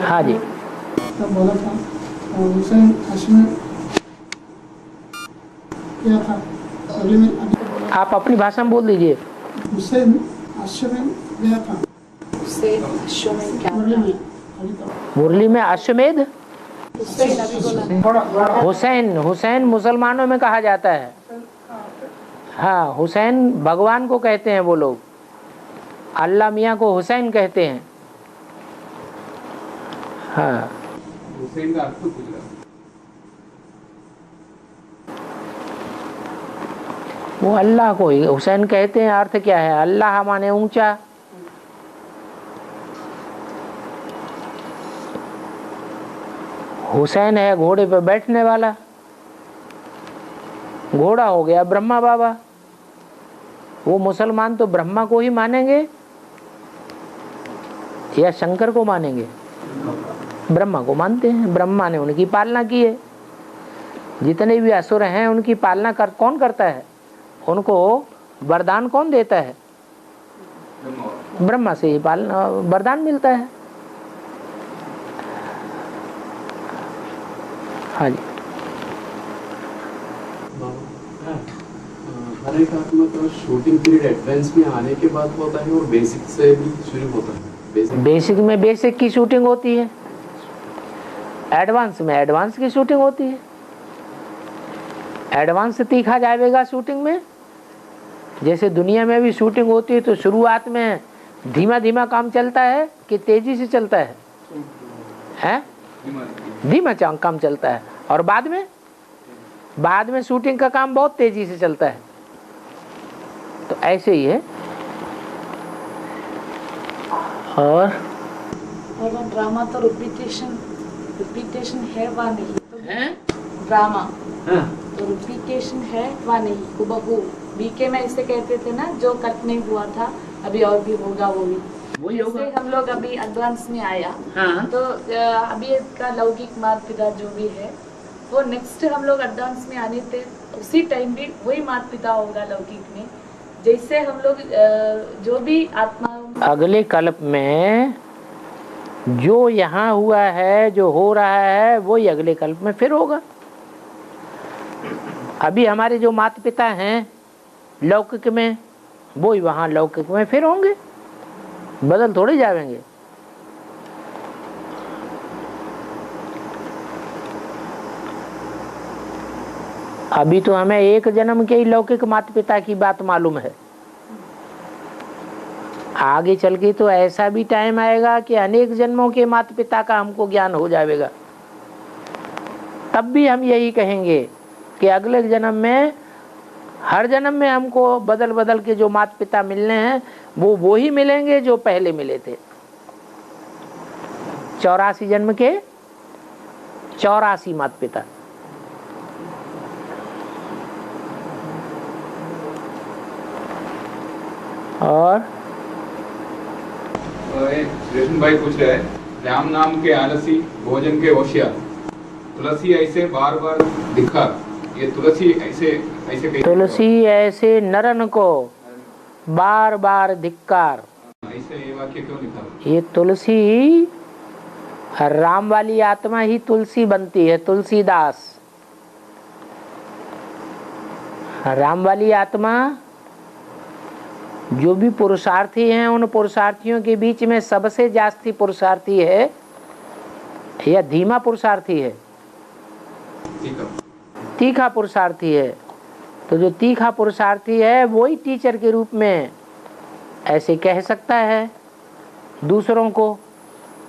हाँ जी, तब बोला था और हुसैन अश्मेध क्या था अगले में अभी तो बोला आप अपनी भाषा में बोल दीजिए। हुसैन अश्मेध गया था हुसैन अश्वमेध क्या मुरली था? में अभी तो मुरली में अश्वमेध। हुसैन अभी बोला। हुसैन, हुसैन मुसलमानों में कहा जाता है। हाँ, हुसैन भगवान को कहते हैं वो लोग, अल्लाह मियाँ को हुसैन कहते हैं। हाँ, हुसैन का अर्थ पूछ रहा वो अल्लाह को ही हुसैन कहते हैं। अर्थ क्या है? अल्लाह माने ऊंचा। हुसैन है घोड़े पे बैठने वाला, घोड़ा हो गया ब्रह्मा बाबा। वो मुसलमान तो ब्रह्मा को ही मानेंगे या शंकर को मानेंगे? ब्रह्मा को मानते हैं। ब्रह्मा ने उनकी पालना की है। जितने भी असुर हैं उनकी पालना कौन करता है? उनको वरदान कौन देता है? ब्रह्मा से ही पालना वरदान मिलता है। हाँ जी, हर एक आत्मा का शूटिंग पीरियड एडवांस में आने के बाद होता है और बेसिक से भी शुरू होता है। बेसिक में बेसिक की शूटिंग होती है, एडवांस में एडवांस की शूटिंग होती है। एडवांस तीखा जाएगा शूटिंग में। जैसे दुनिया में भी शूटिंग होती है तो शुरुआत में धीमा धीमा काम चलता है कि तेजी से चलता है? हैं? धीमा काम चलता है। और बाद में शूटिंग का काम बहुत तेजी से चलता है। तो ऐसे ही है। और ड्रामा तो रिपीटेशन है वा नहीं? तो हैं? ड्रामा हाँ। तो रिपीटेशन है वा नहीं? हुबहू बीके में ऐसे कहते थे ना, जो कट नहीं हुआ था अभी और भी होगा वो भी वही होगा। जैसे हम लोग अभी एडवांस में आया। हाँ। तो अभी इसका लौकिक माता पिता जो भी है वो नेक्स्ट हम लोग एडवांस में आने थे उसी टाइम भी वही माता पिता होगा लौकिक में। जैसे हम लोग जो भी आत्मा अगले कल्प में जो यहाँ हुआ है, जो हो रहा है, वो ही अगले कल्प में फिर होगा। अभी हमारे जो माता पिता हैं लौकिक में, वो ही वहाँ लौकिक में फिर होंगे। बदल थोड़े जाएंगे। अभी तो हमें एक जन्म के ही लौकिक माता पिता की बात मालूम है। आगे चल के तो ऐसा भी टाइम आएगा कि अनेक जन्मों के माता पिता का हमको ज्ञान हो जाएगा। तब भी हम यही कहेंगे कि अगले जन्म में, हर जन्म में हमको बदल बदल के जो माता पिता मिलने हैं वो ही मिलेंगे जो पहले मिले थे। 84 जन्म के 84 माता पिता। और रेशम भाई पूछ रहे हैं, राम नाम के आलसी, भोजन के होशियार, तुलसी ऐसे बार बार दिखा। ये तुलसी ऐसे ऐसे कैसे? तुलसी ऐसे नरन को बार बार धिक्कार। ऐसे ये वाक्य क्यों लिखा? ये तुलसी, राम वाली आत्मा ही तुलसी बनती है। तुलसीदास राम वाली आत्मा। जो भी पुरुषार्थी हैं उन पुरुषार्थियों के बीच में सबसे जास्ती पुरुषार्थी है या धीमा पुरुषार्थी है? तीखा पुरुषार्थी है। तो जो तीखा पुरुषार्थी है वही टीचर के रूप में ऐसे कह सकता है दूसरों को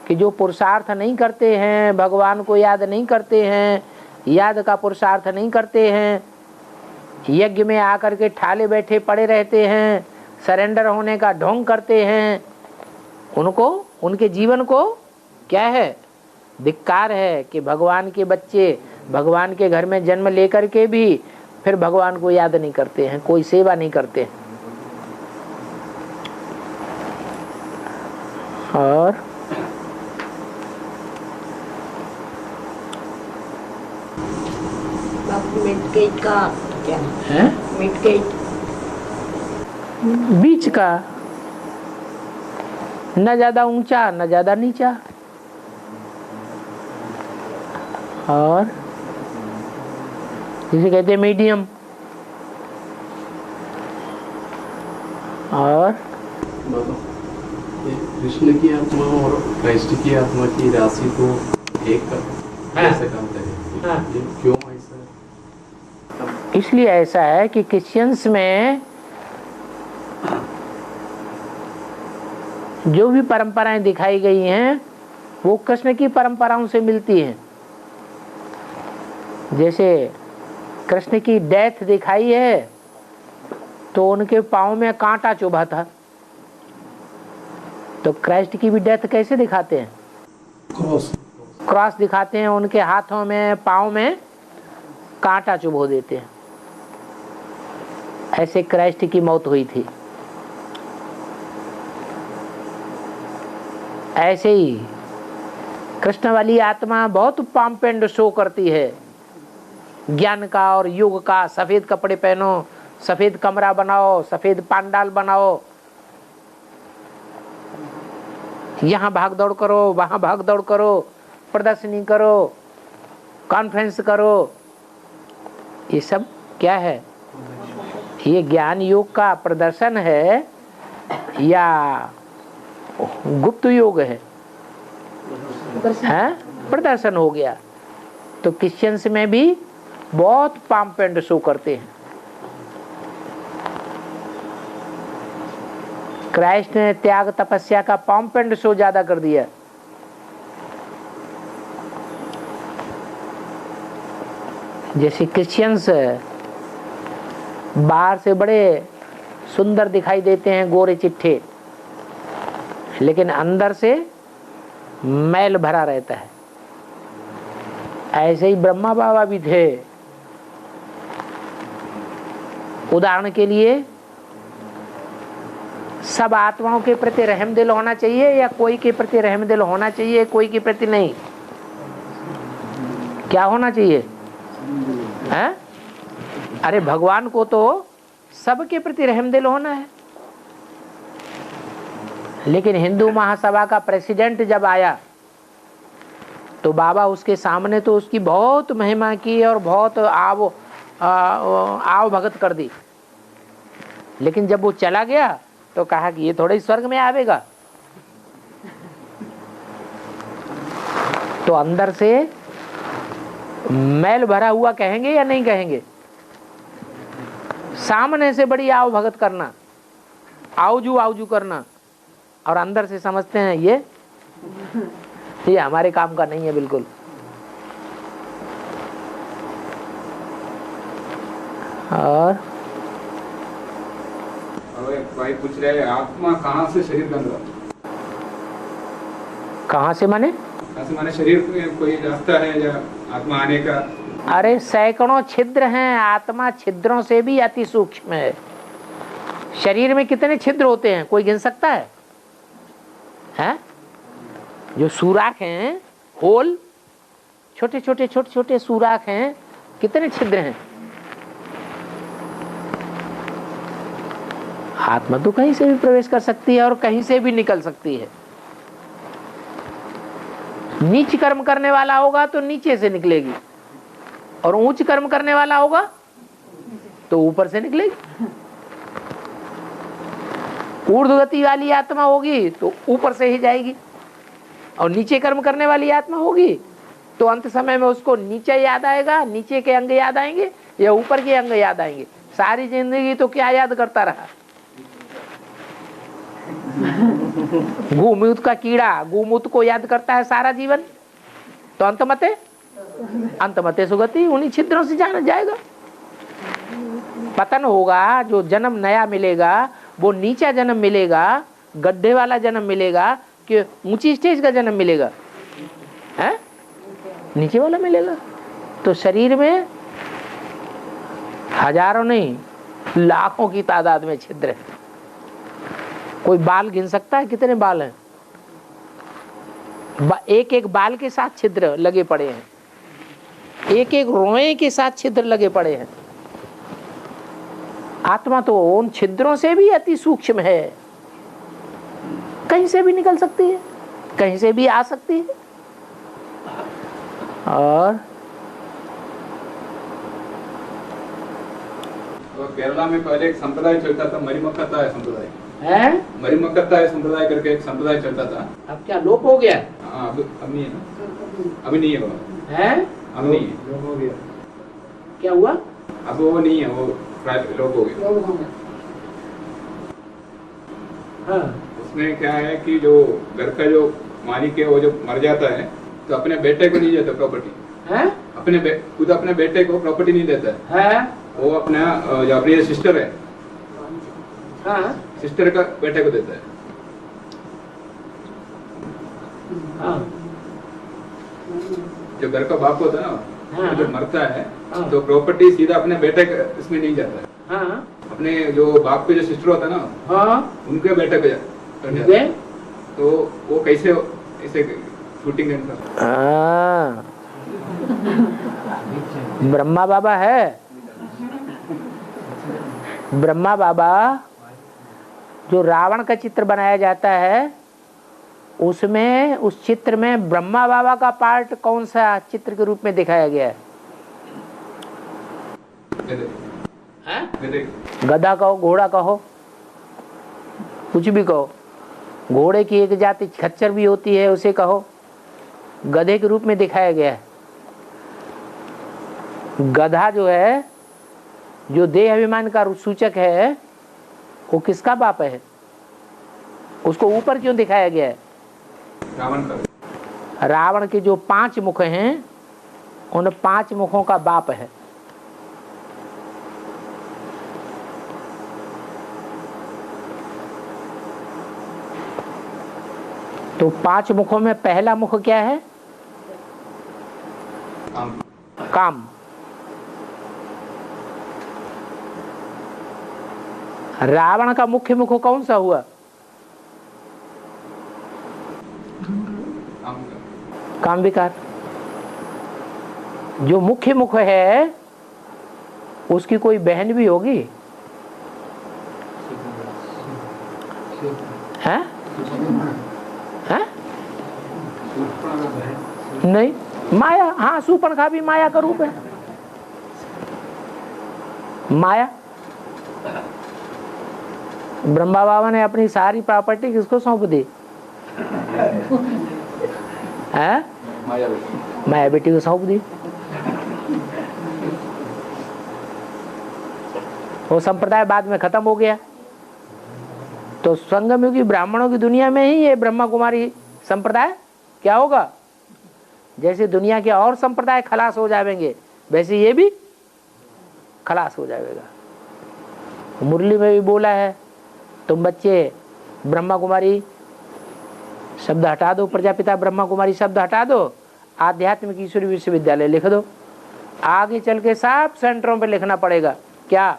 कि जो पुरुषार्थ नहीं करते हैं, भगवान को याद नहीं करते हैं, याद का पुरुषार्थ नहीं करते हैं, यज्ञ में आकर के ठाले बैठे पड़े रहते हैं, सरेंडर होने का ढोंग करते हैं, उनको, उनके जीवन को क्या है? धिक्कार है कि भगवान के बच्चे भगवान के घर में जन्म लेकर के भी फिर भगवान को याद नहीं करते हैं, कोई सेवा नहीं करते हैं। और मिडगेट का क्या है? मिडगेट बीच का, न ज्यादा ऊंचा न ज्यादा नीचा। और जिसे कहते हैं मीडियम, और कृष्ण की आत्मा और क्राइस्ट की आत्मा की राशि को एक कैसे काम करें? ये क्यों ऐसा? इसलिए ऐसा है कि क्रिश्चियंस में जो भी परंपराएं दिखाई गई हैं वो कृष्ण की परंपराओं से मिलती हैं। जैसे कृष्ण की डेथ दिखाई है तो उनके पाँव में कांटा चुभा था, तो क्राइस्ट की भी डेथ कैसे दिखाते हैं? क्रॉस दिखाते हैं, उनके हाथों में पाँव में कांटा चुभो देते हैं। ऐसे क्राइस्ट की मौत हुई थी। ऐसे ही कृष्ण वाली आत्मा बहुत पाम्पेंड शो करती है ज्ञान का और युग का। सफेद कपड़े पहनो, सफेद कमरा बनाओ, सफेद पांडाल बनाओ, यहाँ भाग दौड़ करो, वहां भाग दौड़ करो, प्रदर्शनी करो, कॉन्फ्रेंस करो। ये सब क्या है? ये ज्ञान योग का प्रदर्शन है या गुप्त योग है? प्रदर्शन हो गया। तो क्रिश्चियंस में भी बहुत पाम्प एंड शो करते हैं। क्राइस्ट ने त्याग तपस्या का पंप एंड शो ज्यादा कर दिया। जैसे क्रिश्चियंस बाहर से बड़े सुंदर दिखाई देते हैं, गोरे चिट्ठे, लेकिन अंदर से मैल भरा रहता है। ऐसे ही ब्रह्मा बाबा भी थे। उदाहरण के लिए सब आत्माओं के प्रति रहम दिल होना चाहिए या कोई के प्रति रहम दिल होना चाहिए, कोई के प्रति नहीं? क्या होना चाहिए? हैं? अरे भगवान को तो सबके प्रति रहम दिल होना है। लेकिन हिंदू महासभा का प्रेसिडेंट जब आया तो बाबा उसके सामने तो उसकी बहुत महिमा की और बहुत आव भगत कर दी। लेकिन जब वो चला गया तो कहा कि ये थोड़ा ही स्वर्ग में आवेगा। तो अंदर से मैल भरा हुआ कहेंगे या नहीं कहेंगे? सामने से बड़ी आव भगत करना, आउजू करना, और अंदर से समझते हैं ये हमारे काम का नहीं है बिल्कुल। और भाई पूछ रहे हैं आत्मा कहाँ से शरीर बन रहा? कहाँ से माने? कहाँ से माने शरीर में कोई रास्ता है या आत्मा आने का? अरे सैकड़ों छिद्र हैं। आत्मा छिद्रों से भी अति सूक्ष्म है। शरीर में कितने छिद्र होते हैं, कोई गिन सकता है? हैं? जो सुराख हैं, होल, छोटे छोटे सुराख हैं, कितने छिद्र हैं? आत्मा तो कहीं से भी प्रवेश कर सकती है और कहीं से भी निकल सकती है। नीच कर्म करने वाला होगा तो नीचे से निकलेगी, और ऊंच कर्म करने वाला होगा तो ऊपर से निकलेगी। ऊर्ध्वगति वाली आत्मा होगी तो ऊपर से ही जाएगी, और नीचे कर्म करने वाली आत्मा होगी तो अंत समय में उसको नीचे याद आएगा, नीचे के अंग याद आएंगे या ऊपर के अंग याद आएंगे। सारी जिंदगी तो क्या याद करता रहा? गोमूत्र का कीड़ा गोमूत्र को याद करता है सारा जीवन, तो अंतमते सुगति, उन्हीं छिद्रों से जाना जाएगा। पतन होगा, जो जन्म नया मिलेगा वो नीचा जन्म मिलेगा, गड्ढे वाला जन्म मिलेगा कि ऊंची स्टेज का जन्म मिलेगा? है नीचे वाला मिलेगा। तो शरीर में हजारों नहीं लाखों की तादाद में छिद्र है। कोई बाल गिन सकता है कितने बाल हैं? एक एक बाल के साथ छिद्र लगे पड़े हैं, एक एक रोए के साथ छिद्र लगे पड़े हैं। आत्मा तो उन छिद्रों से भी अति सूक्ष्म है, कहीं से भी निकल सकती है, कहीं से भी आ सकती है। और तो केरला में पहले एक संप्रदाय चलता था, मरिमक्कता संप्रदाय है? मरिमक्कता संप्रदाय करके एक संप्रदाय चलता था। अब क्या लोप हो गया? हाँ, अब नहीं है ना, अभी नहीं है वो, है? अब नहीं है, हो गया। क्या हुआ? अब वो नहीं है, वो प्राइवेट लोग हो गए। लोग होंगे। हाँ। उसमें क्या है कि जो घर का जो मालिक है वो जो मर जाता है तो अपने बेटे को नहीं देता प्रॉपर्टी, है? खुद अपने बेटे को प्रॉपर्टी नहीं देता है, वो अपना जो अपनी सिस्टर है, हाँ। सिस्टर का बेटे को देता है। हाँ। जो घर का बाप होता है ना, हाँ। जो मरता है हाँ। तो प्रॉपर्टी सीधा अपने बेटे के इसमें नहीं जाता है, हाँ। अपने जो बाप के जो सिस्टर होता है ना, हाँ। उनके बेटे को जाता है। तो वो कैसे ऐसे शूटिंग हाँ। ब्रह्मा बाबा है, ब्रह्मा बाबा जो रावण का चित्र बनाया जाता है उसमें, उस चित्र में ब्रह्मा बाबा का पार्ट कौन सा चित्र के रूप में दिखाया गया है? गधा कहो, घोड़ा कहो, कुछ भी कहो। घोड़े की एक जाति खच्चर भी होती है, उसे कहो, गधे के रूप में दिखाया गया है। गधा जो है, जो देह अभिमान का सूचक है, वो किसका बाप है? उसको ऊपर क्यों दिखाया गया है? रावण का। रावण के जो 5 मुख हैं, उन 5 मुखों का बाप है। तो 5 मुखों में पहला मुख क्या है? काम। रावण का मुख्य मुख कौन सा हुआ? काम विकार। जो मुख्य मुख है उसकी कोई बहन भी होगी? हैं? हैं? नहीं, माया। हाँ, शूर्पणखा भी माया का रूप है। माया। ब्रह्मा बाबा ने अपनी सारी प्रॉपर्टी किसको सौंप दी? है? माया बेटी को सौंप दी। वो संप्रदाय बाद में खत्म हो गया। तो संगम युगी ब्राह्मणों की दुनिया में ही ये ब्रह्मा कुमारी संप्रदाय क्या होगा? जैसे दुनिया के और संप्रदाय खलास हो जाएंगे, वैसे ये भी खलास हो जाएगा। मुरली में भी बोला है, तुम बच्चे ब्रह्मा कुमारी शब्द हटा दो, प्रजापिता ब्रह्मा कुमारी शब्द हटा दो, आध्यात्मिक ईश्वरी विश्वविद्यालय लिख दो। आगे चल के सब सेंटरों पे लिखना पड़ेगा क्या?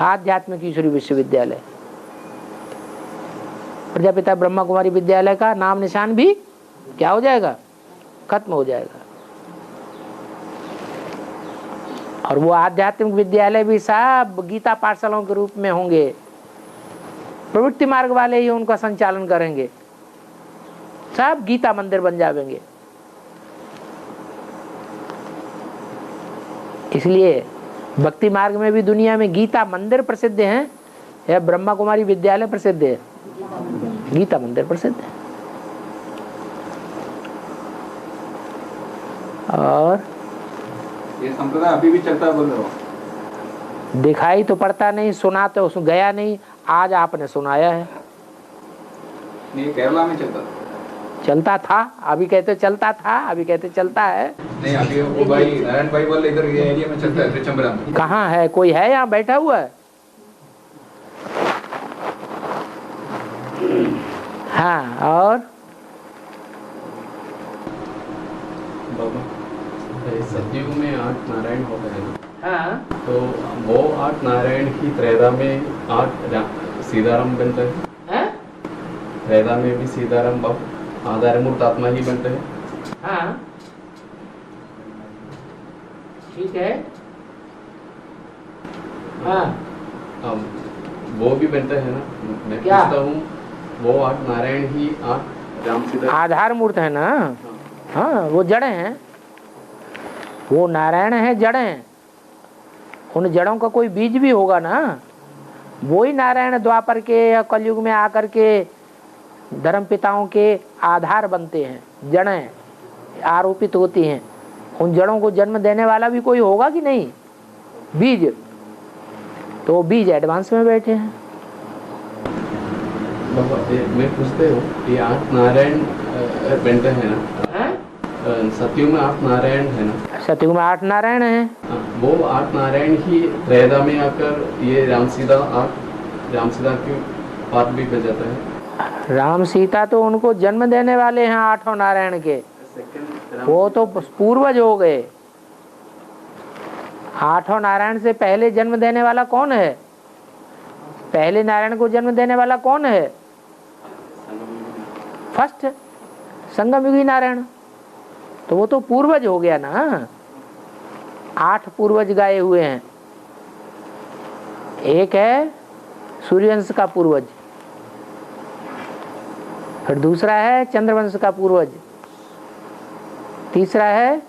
आध्यात्मिक ईश्वरी विश्वविद्यालय। प्रजापिता ब्रह्मा कुमारी विद्यालय का नाम निशान भी क्या हो जाएगा? खत्म हो जाएगा। और वो आध्यात्मिक विद्यालय भी सब गीता पाठशालाओं के रूप में होंगे। प्रवृत्ति मार्ग वाले ही उनका संचालन करेंगे, सब गीता मंदिर बन जाएंगे। इसलिए भक्ति मार्ग में भी दुनिया में गीता मंदिर प्रसिद्ध हैं या ब्रह्मा कुमारी विद्यालय प्रसिद्ध है? गीता मंदिर प्रसिद्ध है। और ये संप्रदाय अभी भी चलता है बोल रहे हो? दिखाई तो पड़ता नहीं, सुना तो गया नहीं, आज आपने सुनाया है। नहीं, केरला में चलता चलता था, अभी कहते चलता था, अभी कहते चलता है। नहीं, अभी वो भाई नारायण भाई बोले इधर ये एरिया में चलता है, त्रिचंबरा में। कहाँ है? कोई है यहाँ बैठा हुआ है? हाँ, और सतयुग में 8 नारायण होते हैं ना, हाँ, तो वो 8 नारायण की त्रेधा में 8 सीताराम बनते हैं। हाँ? त्रेधा में भी सीताराम आधारमूर्त आत्मा ही बनते हैं। हाँ, ठीक है। हाँ, अब वो भी बनते हैं ना, मैं क्या? पूछता हूँ, वो 8 नारायण ही 8 राम सीता आधार मूर्त है ना। हाँ, वो जड़े हैं, वो नारायण है, जड़े हैं। उन जड़ों का कोई बीज भी होगा ना, वही नारायण द्वापर के या कलयुग में आकर के धर्म पिताओं के आधार बनते हैं, जड़ें आरोपित होती हैं। उन जड़ों को जन्म देने वाला भी कोई होगा कि नहीं, बीज, तो बीज एडवांस में बैठे हैं। मैं पूछते हूँ, ये 8 नारायण बनते हैं ना, सतयुग में 8 नारायण है ना? सतयुग में 8 नारायण हैं। वो 8 नारायण ही त्रेधा में आकर ये राम सीता की बात भी बजाता है। राम सीता तो उनको जन्म देने वाले हैं 8 नारायण के, वो तो पूर्वज हो गए। 8 नारायण से पहले जन्म देने वाला कौन है? पहले नारायण को जन्म देने वाला कौन है? फर्स्ट संगमयुगी नारायण, तो वो तो पूर्वज हो गया ना। 8 पूर्वज गाए हुए हैं। एक है सूर्यवंश का पूर्वज, फिर दूसरा है चंद्रवंश का पूर्वज, तीसरा है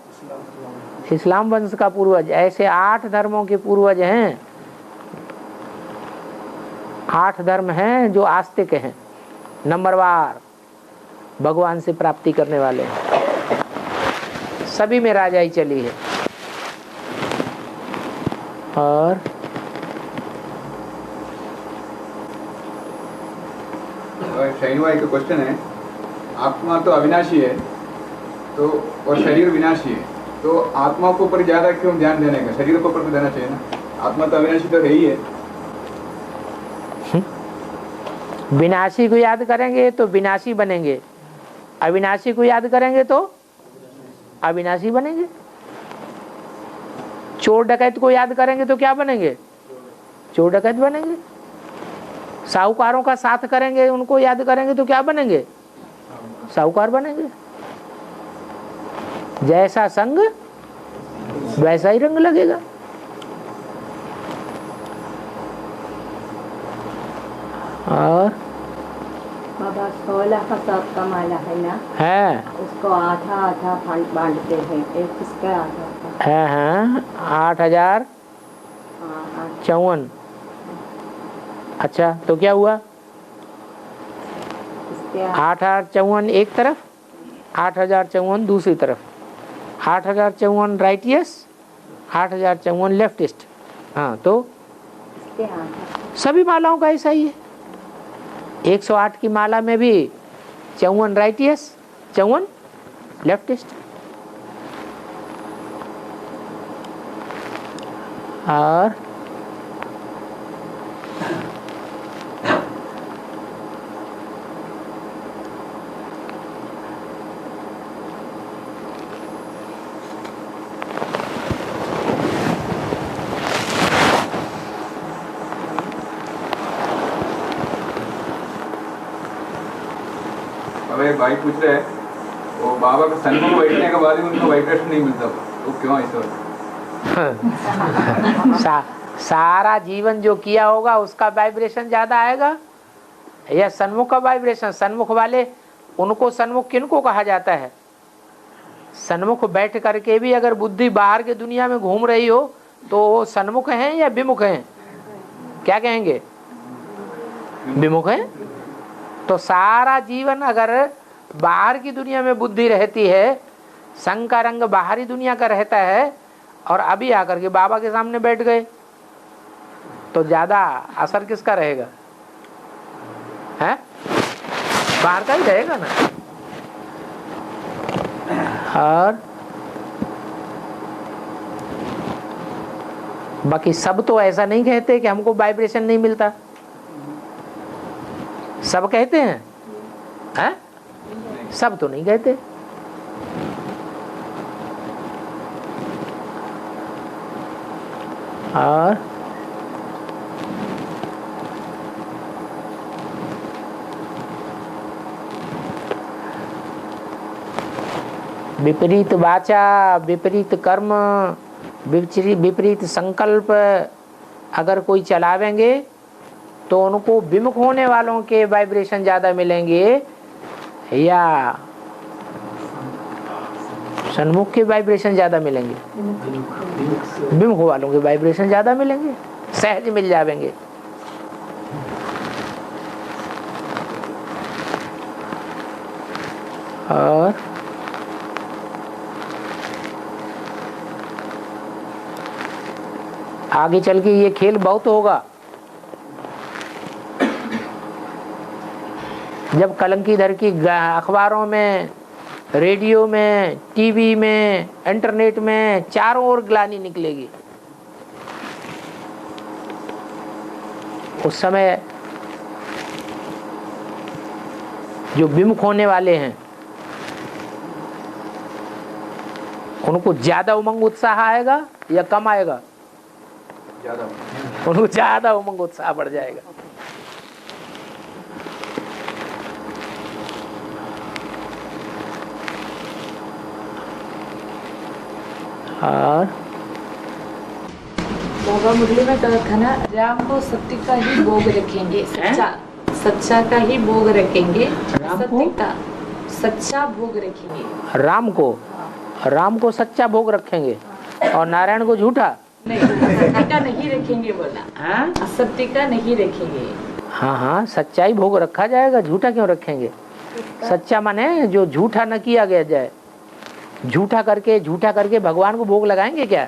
इस्लाम वंश का पूर्वज। ऐसे 8 धर्मों के पूर्वज हैं। 8 धर्म हैं जो आस्तिक हैं, नंबरवार भगवान से प्राप्ति करने वाले हैं। सभी में राजाई चली है। और शहीन भाई का क्वेश्चन है, आत्मा तो अविनाशी है तो और शरीर विनाशी है, तो आत्मा को ऊपर ज्यादा क्यों ध्यान देने का? शरीर को ऊपर तो देना चाहिए ना। आत्मा तो अविनाशी तो है ही है। विनाशी को याद करेंगे तो विनाशी बनेंगे, अविनाशी को याद करेंगे तो अविनाशी बनेंगे। चोर डकैत को याद करेंगे तो क्या बनेंगे? चोर डकैत बनेंगे। साहूकारों का साथ करेंगे, उनको याद करेंगे तो क्या बनेंगे? साहूकार बनेंगे। जैसा संग वैसा ही रंग लगेगा। और बाबा 16 का सांप का माला है ना, है, उसको आधा आधा बांटते हैं, एक किसका आधा है 8054। अच्छा, तो क्या हुआ? 8054 एक तरफ, 8054 दूसरी तरफ। 8054 राइटियस, 8054 लेफ्टिस्ट। हाँ, तो सभी मालाओं का ऐसा ही है। 108 की माला में भी 54 राइटियस, 54 लेफ्टिस्ट। और भाई पूछ रहे हैं, वो बाबा का सन्मुख बैठने के बाद भी उनको वाइब्रेशन नहीं मिलता, तो क्यों ऐसा? सारा जीवन जो किया होगा उसका वाइब्रेशन ज्यादा आएगा या सन्मुख का वाइब्रेशन? सन्मुख वाले, उनको सन्मुख किनको कहा जाता है? सन्मुख बैठ करके भी अगर बुद्धि बाहर के दुनिया में घूम रही हो तो वो सन्मुख हैं या विमुख हैं? क्या कहेंगे? विमुख हैं। तो सारा जीवन अगर बाहर की दुनिया में बुद्धि रहती है, संग का रंग बाहरी दुनिया का रहता है, और अभी आकर के बाबा के सामने बैठ गए तो ज्यादा असर किसका रहेगा? है बाहर का ही रहेगा ना। और बाकी सब तो ऐसा नहीं कहते कि हमको वाइब्रेशन नहीं मिलता। सब कहते हैं, हैं? सब तो नहीं कहते। और विपरीत वाचा, विपरीत कर्म, विपरीत संकल्प अगर कोई चलावेंगे तो उनको विमुख होने वालों के वाइब्रेशन ज्यादा मिलेंगे या सन्मुख के वाइब्रेशन ज्यादा मिलेंगे, विमुख वालों के वाइब्रेशन ज्यादा मिलेंगे, सहज मिल जाएंगे। और आगे चल के ये खेल बहुत होगा। जब कलंकीधर की अखबारों में, रेडियो में, टीवी में, इंटरनेट में चारों ओर ग्लानि निकलेगी, उस समय जो विमुख होने वाले हैं उनको ज्यादा उमंग उत्साह आएगा या कम आएगा? ज्यादा। उनको ज्यादा उमंग उत्साह बढ़ जाएगा। और बाबा मुरली में कहा था ना, राम को सत्य का ही भोग रखेंगे, सच्चा का ही भोग रखेंगे, सत्य का सच्चा भोग रखेंगे। राम को सच्चा भोग रखेंगे और नारायण को झूठा नहीं, सत्य का नहीं रखेंगे बोला, असत्य का नहीं रखेंगे। हाँ, सच्चाई भोग रखा जाएगा, झूठा क्यों रखेंगे? सच्चा माने जो झूठा न किया गया जाए। झूठा करके भगवान को भोग लगाएंगे क्या?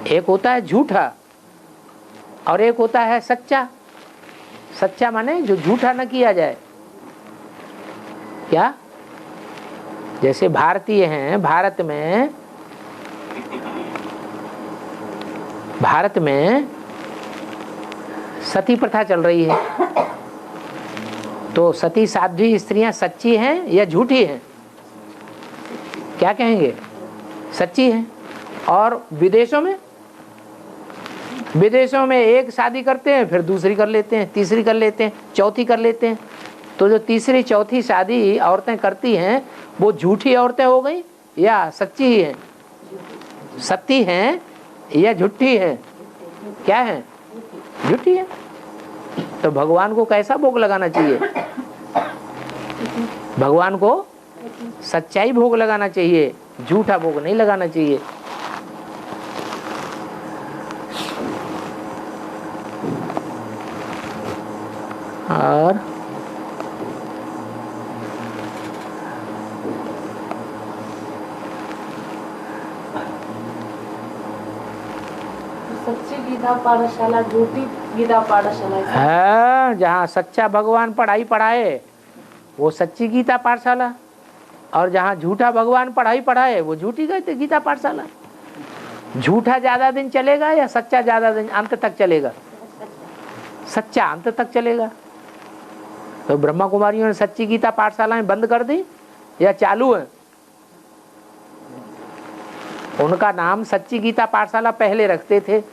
एक होता है झूठा और एक होता है सच्चा। सच्चा माने जो झूठा न किया जाए। क्या? जैसे भारतीय हैं, भारत में सती प्रथा चल रही है, तो सती साध्वी स्त्रियां सच्ची हैं या झूठी हैं? क्या कहेंगे? सच्ची हैं। और विदेशों में एक शादी करते हैं, फिर दूसरी कर लेते हैं, तीसरी कर लेते हैं, चौथी कर लेते हैं। तो जो तीसरी चौथी शादी औरतें करती हैं वो झूठी औरतें हो गई या सच्ची ही हैं? सत्य हैं या झूठी हैं? क्या है? झूठी है। तो भगवान को कैसा भोग लगाना चाहिए? भगवान को सच्चाई भोग लगाना चाहिए, झूठा भोग नहीं लगाना चाहिए। और सच्ची गीता पाठशाला, झूठी गीता पाठशाला है। जहाँ सच्चा भगवान पढ़ाई पढ़ाए वो सच्ची गीता पाठशाला, और जहाँ झूठा भगवान पढ़ाई पढ़ाए वो झूठी गीता पाठशाला। झूठा ज्यादा दिन चलेगा या सच्चा ज्यादा दिन अंत तक चलेगा? सच्चा अंत तक चलेगा। तो ब्रह्मा कुमारियों ने सच्ची गीता पाठशालाएं बंद कर दी या चालू है? उनका नाम सच्ची गीता पाठशाला पहले रखते थे,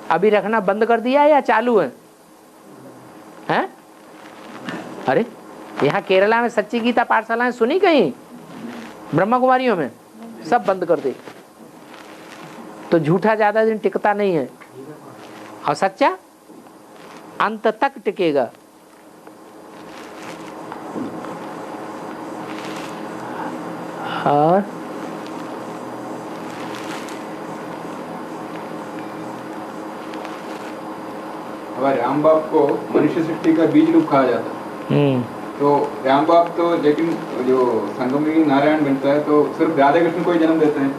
अभी रखना बंद कर दिया या चालू है? हैं? अरे यहाँ केरला में सच्ची गीता पाठशालाएं सुनी कहीं? ब्रह्मा कुमारियों में सब बंद कर दे। तो झूठा ज्यादा दिन टिकता नहीं है और सच्चा अंत तक टिकेगा। और राम बाप को मनुष्य सृष्टि का बीज रूप कहा जाता है। तो राम बाप तो, लेकिन जो संगमगी नारायण बनता है तो सिर्फ राधे कृष्ण को ही जन्म देते हैं,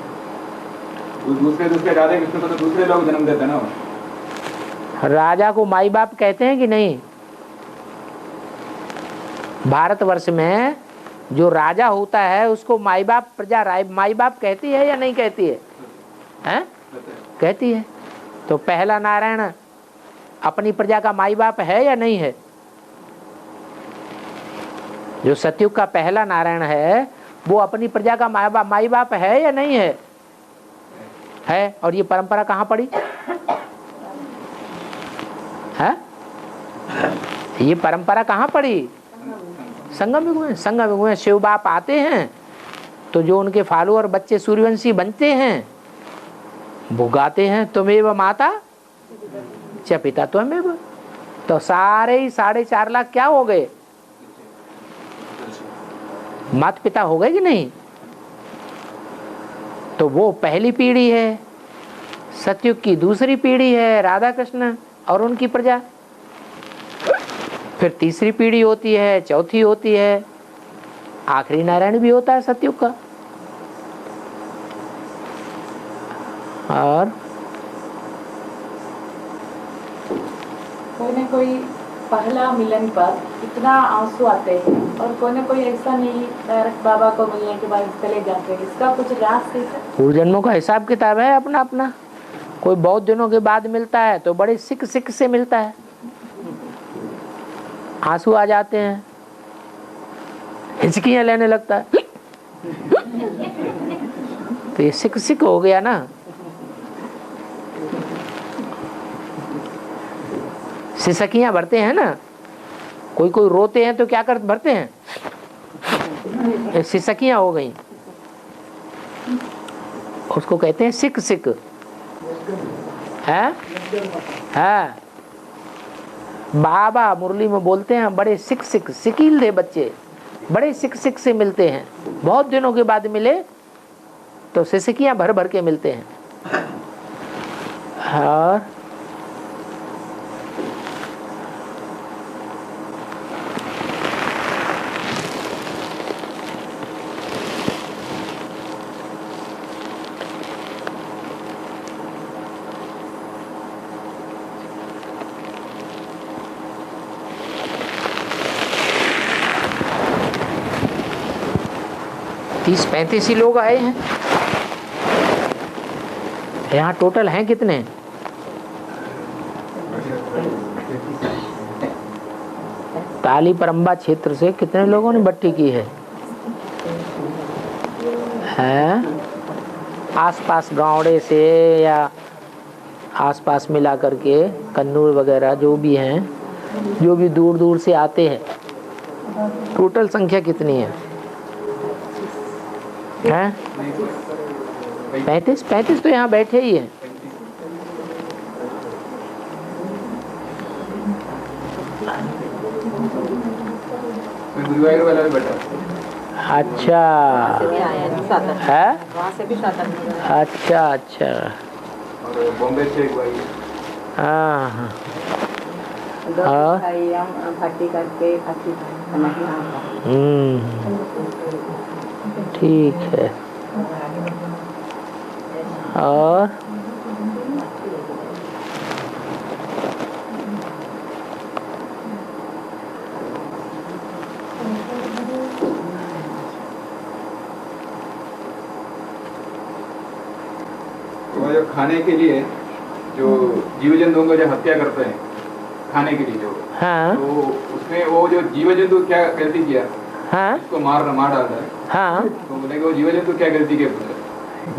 दूसरे राधे कृष्ण को तो दूसरे लोग जन्म देते हैं ना। राजा को माई बाप कहते हैं कि नहीं? भारतवर्ष में जो राजा होता है उसको माई बाप, प्रजा माई बाप कहती है या नहीं कहती है? हैं? कहती है। तो पहला नारायण अपनी प्रजा का माई बाप है या नहीं है? जो सतयुग का पहला नारायण है वो अपनी प्रजा का माई बाप है या नहीं है? है। और ये परंपरा कहाँ पड़ी है? ये परंपरा कहाँ पड़ी? संगम युग में। संगम युग में शिव बाप आते हैं तो जो उनके फॉलोअर बच्चे सूर्यवंशी बनते हैं वो गाते हैं तुमेव माता च पिता त्वमेव। तो सारे ही 4.5 लाख क्या हो गए? माता पिता हो गए कि नहीं? तो वो पहली पीढ़ी है, सतयुग की दूसरी पीढ़ी है राधा कृष्ण और उनकी प्रजा, फिर तीसरी पीढ़ी होती है, चौथी होती है, आखिरी नारायण भी होता है सतयुग का। और कोई न कोई पहला मिलन पर इतना आंसू आते हैं और कोई न कोई ऐसा नहीं डायरेक्ट बाबा को मिलने के बाद चले जाते हैं, इसका कुछ राज है? पूर्व जन्मों का हिसाब किताब है अपना अपना। कोई बहुत दिनों के बाद मिलता है तो बड़े सिक सिक से मिलता है, आंसू आ जाते हैं, हिचकियां लेने लगता है, तो ये सिक सिक हो गया ना। सिसकियां भरते हैं ना, कोई कोई रोते हैं तो क्या कर भरते हैं, सिसकियां हो गई, उसको कहते हैं सिक सिक है। बाबा मुरली में बोलते हैं बड़े सिक सिक सिकील दे बच्चे, बड़े सिक सिक से मिलते हैं, बहुत दिनों के बाद मिले तो सिसकियां भर भर के मिलते हैं। और 30-35 ही लोग आए हैं यहाँ। टोटल हैं कितने? ताली परम्बा क्षेत्र से कितने लोगों ने बट्टी की है? आसपास गावड़े से या आसपास मिला करके कन्नूर वगैरह जो भी हैं, जो भी दूर दूर से आते हैं, टोटल संख्या कितनी है? 35 तो यहाँ बैठे ही हैं। गुरुवायूर वाला भी बैठा। अच्छा है, वहाँ से भी 7 अच्छा अच्छा। और बॉम्बे से एक भाई। हाँ भट्टी करके ठीक है। और तो जो खाने के लिए जो जीव जंतुओं को जो हत्या करते हैं खाने के लिए जो, हाँ, तो उसमें वो जो जीव जंतु क्या गलती किया? हाँ, उसको मार डालता है। हाँ, तो बोले कि वो जीव जंतु क्या गलती किया?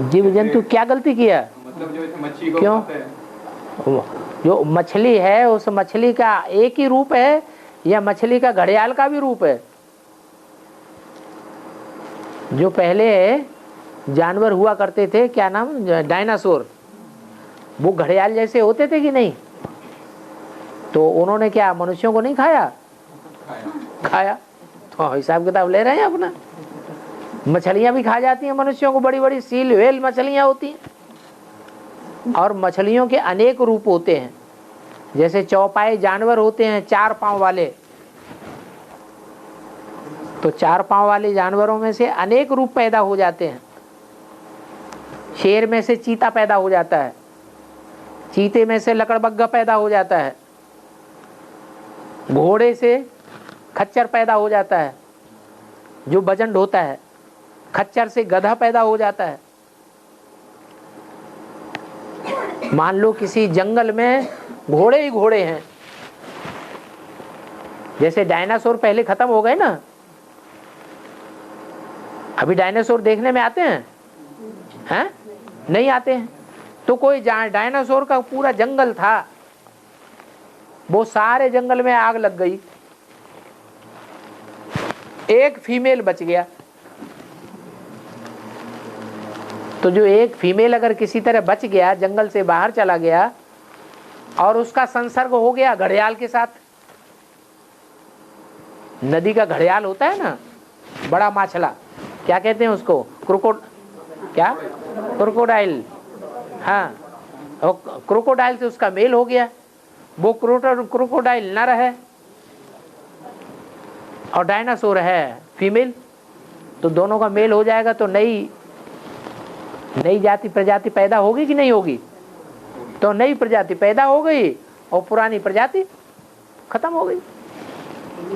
जीव जंतु क्या गलती किया? मतलब जो मच्छी को क्यों? खाते हैं, जो मछली है उस मछली का एक ही रूप है या मछली का घड़ियाल का भी रूप है? जो पहले जानवर हुआ करते थे, क्या नाम, डायनासोर, वो घड़ियाल जैसे होते थे कि नहीं? तो उन्होंने क्या मनुष्यों को नहीं खाया? खाया। तो हिसाब किताब ले रहे हैं अपना। मछलियां भी खा जाती हैं मनुष्यों को, बड़ी बड़ी सील व्हेल मछलियां होती हैं। और मछलियों के अनेक रूप होते हैं, जैसे चौपाई जानवर होते हैं 4 पांव वाले, तो 4 पांव वाले जानवरों में से अनेक रूप पैदा हो जाते हैं। शेर में से चीता पैदा हो जाता है, चीते में से लकड़बग्गा पैदा हो जाता है, घोड़े से खच्चर पैदा हो जाता है जो बजंड होता है, खच्चर से गधा पैदा हो जाता है। मान लो किसी जंगल में घोड़े ही घोड़े हैं, जैसे डायनासोर पहले खत्म हो गए ना, अभी डायनासोर देखने में आते हैं? हैं? नहीं आते हैं। तो कोई डायनासोर का पूरा जंगल था, वो सारे जंगल में आग लग गई, एक फीमेल बच गया। तो जो एक फीमेल अगर किसी तरह बच गया, जंगल से बाहर चला गया और उसका संसर्ग हो गया घड़ियाल के साथ, नदी का घड़ियाल होता है ना, बड़ा माछला, क्या कहते हैं उसको, क्या क्रोकोडाइल, हाँ, और क्रोकोडाइल से उसका मेल हो गया, वो क्रोकोडाइल नर है और डायनासोर है फीमेल, तो दोनों का मेल हो जाएगा तो नई जाति प्रजाति पैदा होगी कि नहीं होगी? तो नई प्रजाति पैदा हो गई और पुरानी प्रजाति खत्म हो गई।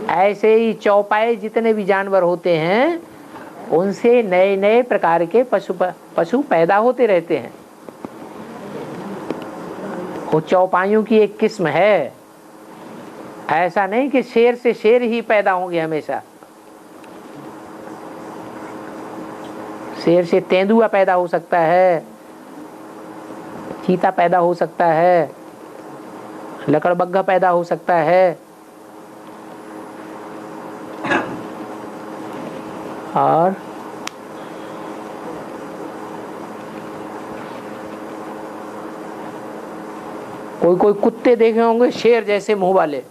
ऐसे ही चौपाए जितने भी जानवर होते हैं उनसे नए नए प्रकार के पशु पैदा होते रहते हैं। वो चौपाइयों की एक किस्म है, ऐसा नहीं कि शेर से शेर ही पैदा होंगे हमेशा। शेर से तेंदुआ पैदा हो सकता है, चीता पैदा हो सकता है, लकड़बग्घा पैदा हो सकता है, और कोई कुत्ते देखे होंगे शेर जैसे मुंह वाले,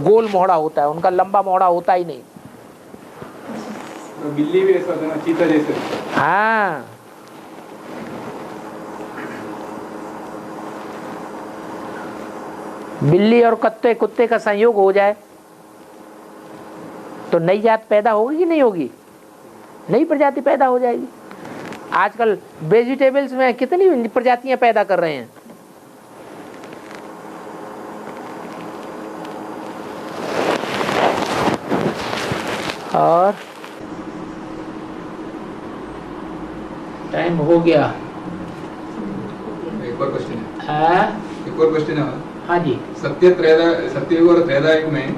गोल मोहड़ा होता है, उनका लंबा मोहड़ा होता ही नहीं। तो बिल्ली भी ऐसा होता है ना, चीता जैसे। हाँ, बिल्ली और कुत्ते का संयोग हो जाए तो नई जात पैदा होगी कि नहीं होगी? नई प्रजाति पैदा हो जाएगी। आजकल वेजिटेबल्स में कितनी प्रजातियां पैदा कर रहे हैं। और टाइम हो गया। एक और क्वेश्चन है। एक और क्वेश्चन है। हाँ जी। सत्ययुग और त्रेतायुग में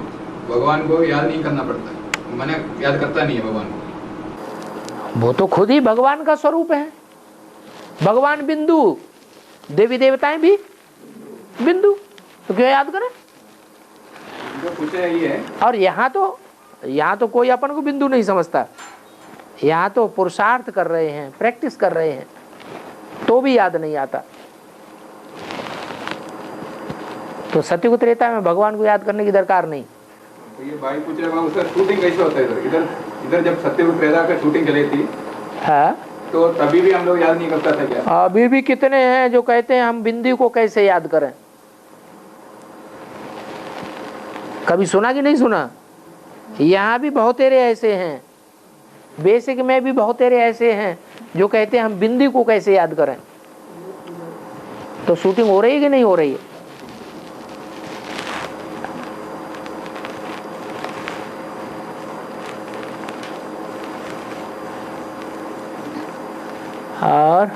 भगवान को याद नहीं करना पड़ता, मैंने याद करता नहीं है भगवान को। वो तो खुद ही भगवान का स्वरूप है। भगवान बिंदु, देवी देवताएं भी बिंदु, तो क्यों याद करें? जो पूछे ये है। और यहाँ तो कोई अपन को बिंदु नहीं समझता। यहाँ तो पुरुषार्थ कर रहे हैं, प्रैक्टिस कर रहे हैं, तो भी याद नहीं आता। तो सत्युग त्रेता में भगवान को याद करने की दरकार नहीं। तो ये भाई पूछ रहे उसका शूटिंग कैसे होता है? इधर जब सत्युग त्रेता का शूटिंग चली थी, हाँ, तो तभी भी हम लोग याद नहीं करता था क्या? अभी भी कितने हैं जो कहते हैं हम बिंदु को कैसे याद करें। कभी सुना कि नहीं सुना? यहाँ भी बहुत तेरे ऐसे हैं, बेसिक में भी बहुत तेरे ऐसे हैं जो कहते हैं हम बिंदु को कैसे याद करें। तो शूटिंग हो रही है कि नहीं हो रही है? और